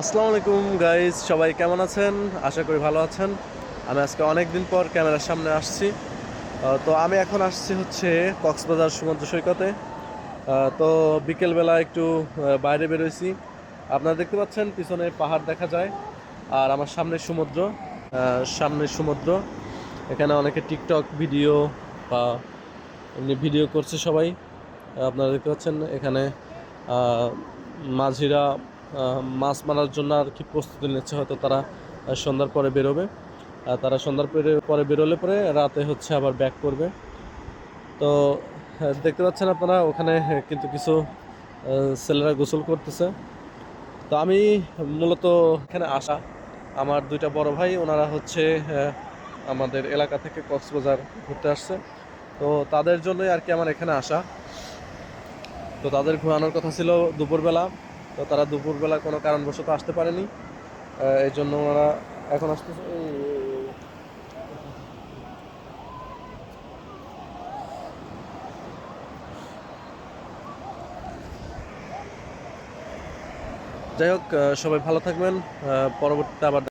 আসসালামু আলাইকুম গাইজ, সবাই কেমন আছেন? আশা করি ভালো আছেন। আমি আজকে অনেক দিন পর ক্যামেরার সামনে আসছি। তো আমি এখন আসছি হচ্ছে কক্সবাজার সমুদ্র সৈকতে। তো বিকেলবেলা একটু বাইরে বেরোইছি। আপনারা দেখতে পাচ্ছেন পিছনে পাহাড় দেখা যায়, আর আমার সামনে সমুদ্র। এখানে অনেকে টিকটক ভিডিও বা এমনি ভিডিও করছে সবাই। আপনারা দেখতে পাচ্ছেন এখানে আহ, মাঝিরা মাছ মারার জন্য আর কি প্রস্তুতি নিচ্ছে। হয়তো তারা সন্ধ্যার পরে বেরোবে। তারা সন্ধ্যার পরে বেরোলে পরে রাতে হচ্ছে আবার ব্যাক করবে। তো দেখতে পাচ্ছেন আপনারা ওখানে কিন্তু কিছু ছেলেরা গোসল করতেছে। তো আমি মূলত এখানে আসা, আমার দুইটা বড় ভাই, ওনারা হচ্ছে আমাদের এলাকা থেকে কক্সবাজার ঘুরতে আসছে। তো তাদের জন্যই আর কি আমার এখানে আসা। তো তাদের ঘোরানোর কথা ছিল দুপুরবেলা। তো তারা দুপুরবেলা কোনো কারণবশত আসতে পারেনি। এই জন্য ওরা এখন আসতেছে। যাই হোক, সবাই ভালো থাকবেন। পরবর্তীতে আবার